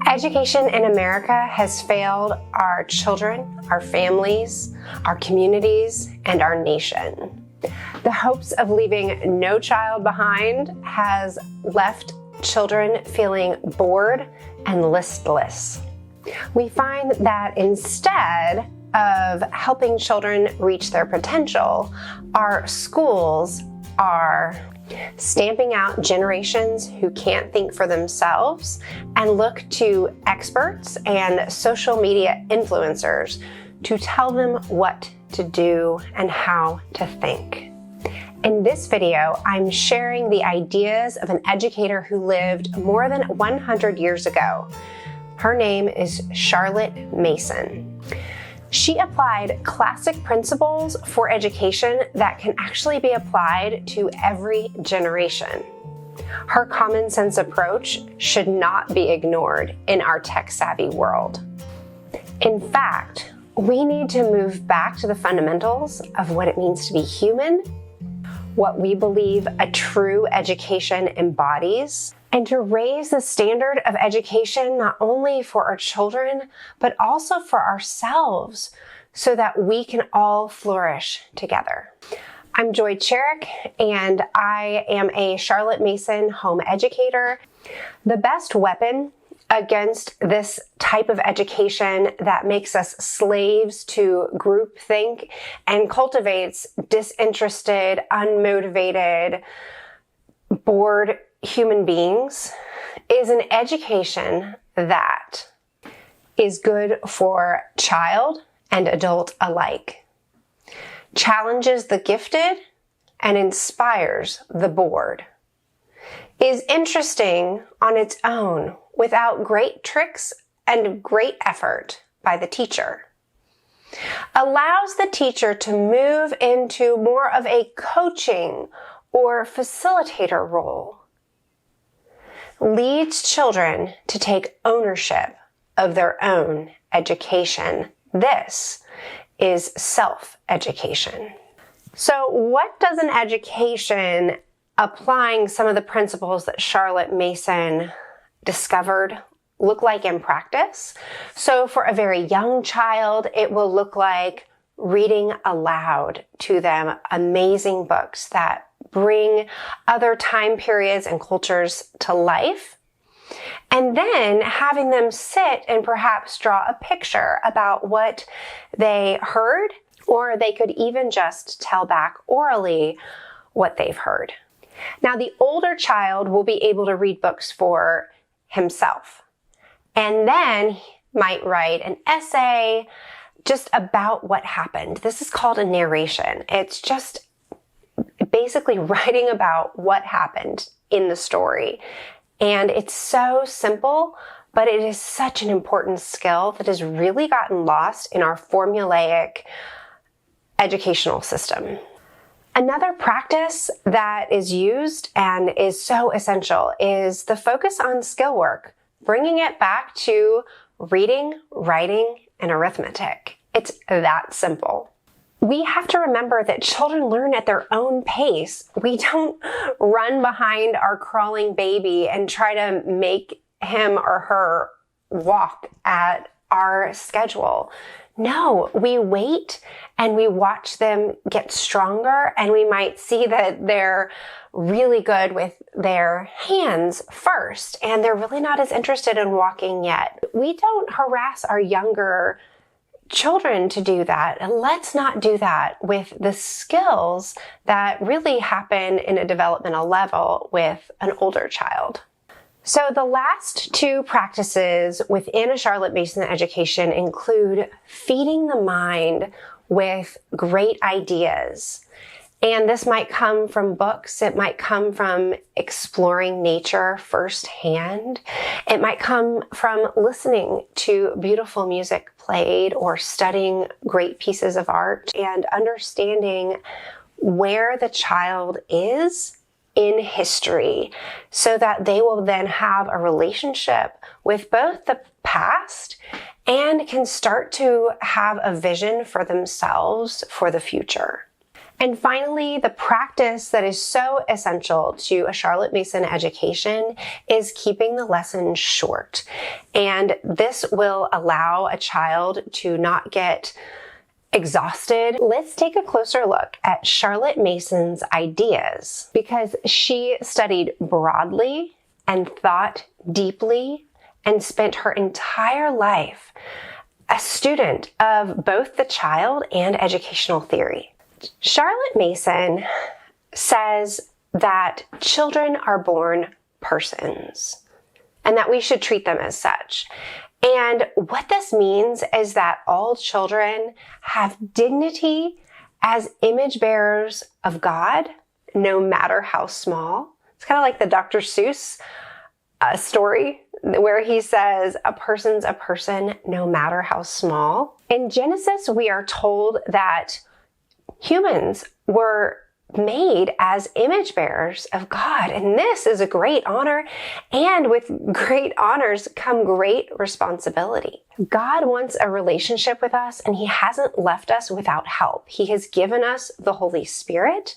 Education in America has failed our children, our families, our communities, and our nation. The hopes of leaving no child behind has left children feeling bored and listless. We find that instead of helping children reach their potential, our schools are stamping out generations who can't think for themselves and look to experts and social media influencers to tell them what to do and how to think. In this video, I'm sharing the ideas of an educator who lived more than 100 years ago. Her name is Charlotte Mason. She applied classic principles for education that can actually be applied to every generation. Her common sense approach should not be ignored in our tech-savvy world. In fact, we need to move back to the fundamentals of what it means to be human, what we believe a true education embodies, and to raise the standard of education not only for our children, but also for ourselves so that we can all flourish together. I'm Cherrick, and I am a Charlotte Mason home educator. The best weapon against this type of education that makes us slaves to groupthink and cultivates disinterested, unmotivated, bored human beings is an education that is good for child and adult alike, challenges the gifted and inspires the bored, is interesting on its own without great tricks and great effort by the teacher, allows the teacher to move into more of a coaching or facilitator role, leads children to take ownership of their own education. This is self-education. So what does an education applying some of the principles that Charlotte Mason discovered look like in practice? So for a very young child, it will look like reading aloud to them amazing books that bring other time periods and cultures to life, and then having them sit and perhaps draw a picture about what they heard, or they could even just tell back orally what they've heard. Now, the older child will be able to read books for himself, and then might write an essay just about what happened. This is called a narration. It's just basically writing about what happened in the story. And it's so simple, but it is such an important skill that has really gotten lost in our formulaic educational system. Another practice that is used and is so essential is the focus on skill work, bringing it back to reading, writing, and arithmetic. It's that simple. We have to remember that children learn at their own pace. We don't run behind our crawling baby and try to make him or her walk at our schedule. No, we wait and we watch them get stronger, and we might see that they're really good with their hands first, and they're really not as interested in walking yet. We don't harass our younger children to do that. And let's not do that with the skills that really happen in a developmental level with an older child. So the last two practices within a Charlotte Mason education include feeding the mind with great ideas. And this might come from books. It might come from exploring nature firsthand. It might come from listening to beautiful music played or studying great pieces of art and understanding where the child is in history so that they will then have a relationship with both the past and can start to have a vision for themselves for the future. And finally, the practice that is so essential to a Charlotte Mason education is keeping the lessons short. And this will allow a child to not get exhausted. Let's take a closer look at Charlotte Mason's ideas, because she studied broadly and thought deeply and spent her entire life a student of both the child and educational theory. Charlotte Mason says that children are born persons and that we should treat them as such. And what this means is that all children have dignity as image bearers of God, no matter how small. It's kind of like the Dr. Seuss story where he says, a person's a person, no matter how small. In Genesis, we are told that humans were made as image bearers of God. And this is a great honor. And with great honors come great responsibility. God wants a relationship with us, and he hasn't left us without help. He has given us the Holy Spirit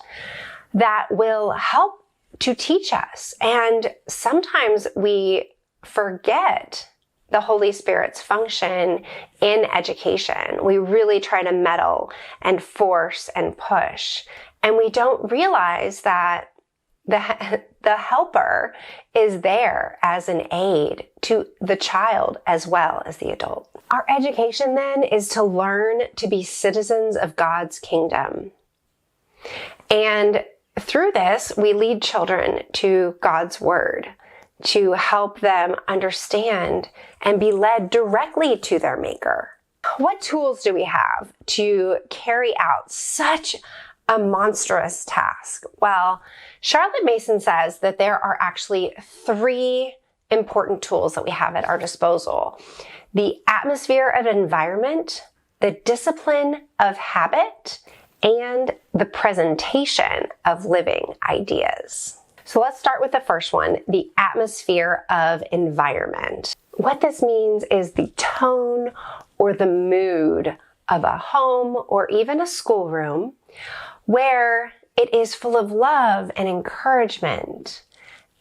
that will help to teach us. And sometimes we forget the Holy Spirit's function in education. We really try to meddle and force and push. And we don't realize that the helper is there as an aid to the child as well as the adult. Our education then is to learn to be citizens of God's kingdom. And through this, we lead children to God's word to help them understand and be led directly to their maker. What tools do we have to carry out such a monstrous task? Well, Charlotte Mason says that there are actually 3 important tools that we have at our disposal: the atmosphere of environment, the discipline of habit, and the presentation of living ideas. So let's start with the first one, the atmosphere of environment. What this means is the tone or the mood of a home or even a schoolroom where it is full of love and encouragement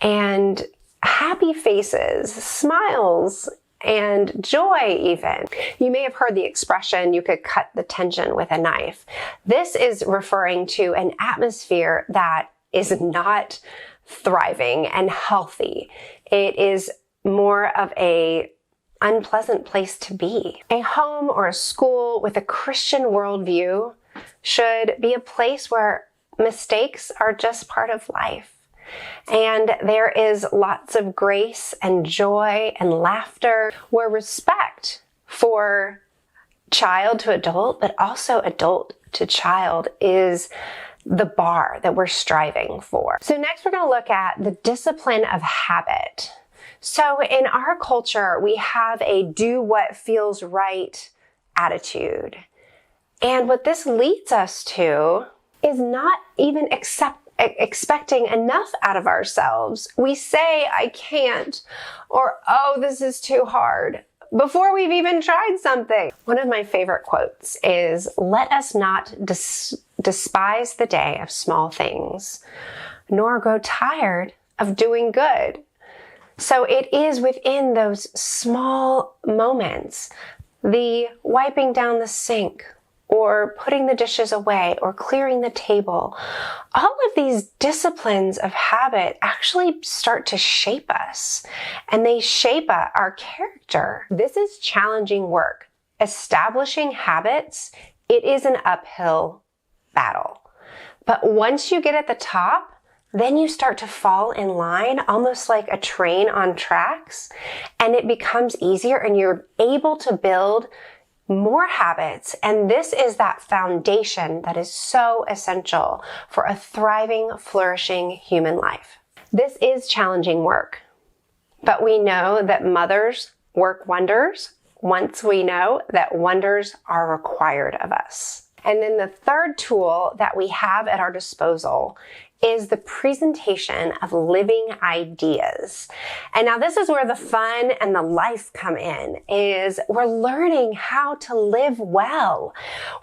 and happy faces, smiles, and joy even. You may have heard the expression, you could cut the tension with a knife. This is referring to an atmosphere that is not thriving and healthy. It is more of a unpleasant place to be. A home or a school with a Christian worldview should be a place where mistakes are just part of life. And there is lots of grace and joy and laughter, where respect for child to adult, but also adult to child, is the bar that we're striving for. So next we're going to look at the discipline of habit. So in our culture, we have a do what feels right attitude. And what this leads us to is not even expecting enough out of ourselves. We say, I can't, or, oh, this is too hard, before we've even tried something. One of my favorite quotes is, let us not despise the day of small things, nor grow tired of doing good. So it is within those small moments, the wiping down the sink, or putting the dishes away, or clearing the table. All of these disciplines of habit actually start to shape us, and they shape our character. This is challenging work. Establishing habits, it is an uphill battle. But once you get at the top, then you start to fall in line, almost like a train on tracks, and it becomes easier, and you're able to build more habits. And this is that foundation that is so essential for a thriving, flourishing human life. This is challenging work, but we know that mothers work wonders once we know that wonders are required of us. And then the third tool that we have at our disposal is the presentation of living ideas. And now this is where the fun and the life come in, is we're learning how to live well.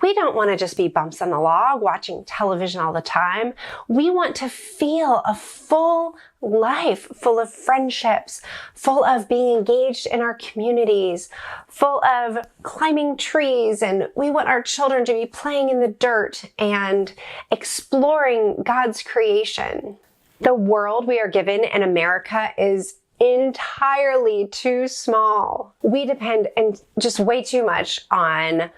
We don't want to just be bumps on the log watching television all the time. We want to feel a full life, full of friendships, full of being engaged in our communities, full of climbing trees, and we want our children to be playing in the dirt and exploring God's creation. The world we are given in America is entirely too small. We depend just way too much on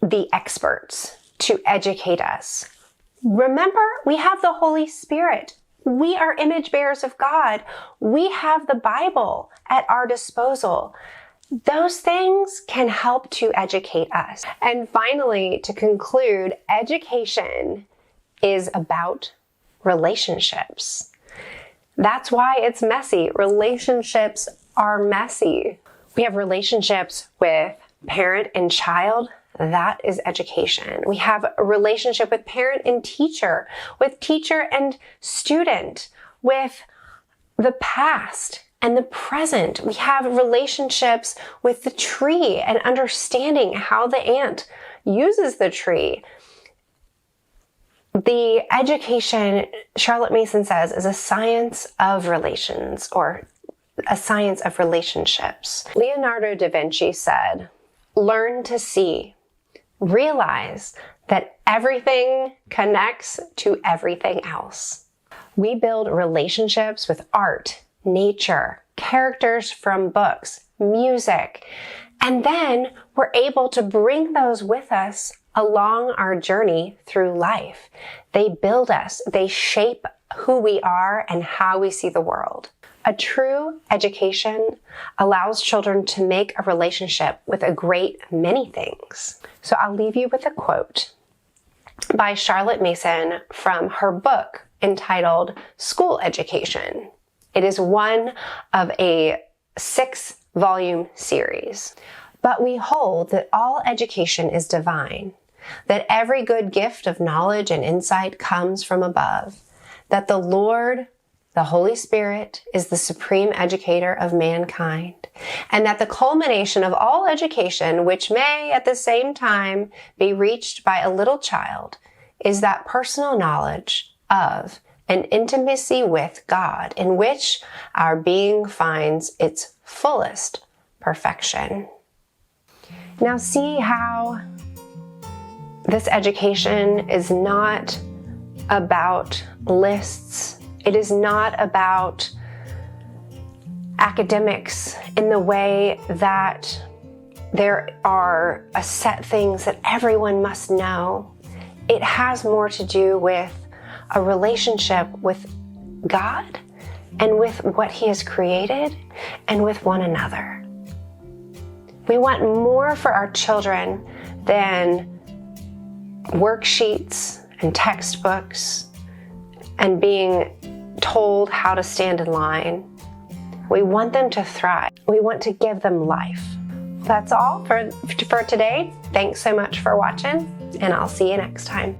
the experts to educate us. Remember, we have the Holy Spirit. We are image bearers of God. We have the Bible at our disposal. Those things can help to educate us. And finally, to conclude, education is about relationships. That's why it's messy. Relationships are messy. We have relationships with parent and child. That is education. We have a relationship with parent and teacher, with teacher and student, with the past and the present. We have relationships with the tree and understanding how the ant uses the tree. The education, Charlotte Mason says, is a science of relations, or a science of relationships. Leonardo da Vinci said, "Learn to see. Realize that everything connects to everything else." We build relationships with art, nature, characters from books, music, and then we're able to bring those with us along our journey through life. They build us, they shape who we are and how we see the world. A true education allows children to make a relationship with a great many things. So I'll leave you with a quote by Charlotte Mason from her book entitled School Education. It is one of a 6-volume series. "But we hold that all education is divine, that every good gift of knowledge and insight comes from above, that the Lord, the Holy Spirit, is the supreme educator of mankind, and that the culmination of all education, which may at the same time be reached by a little child, is that personal knowledge of and intimacy with God, in which our being finds its fullest perfection." Now see how this education is not about lists. It is not about academics in the way that there are a set things that everyone must know. It has more to do with a relationship with God and with what He has created and with one another. We want more for our children than worksheets and textbooks and being told how to stand in line. We want them to thrive. We want to give them life. That's all for today. Thanks so much for watching, and I'll see you next time.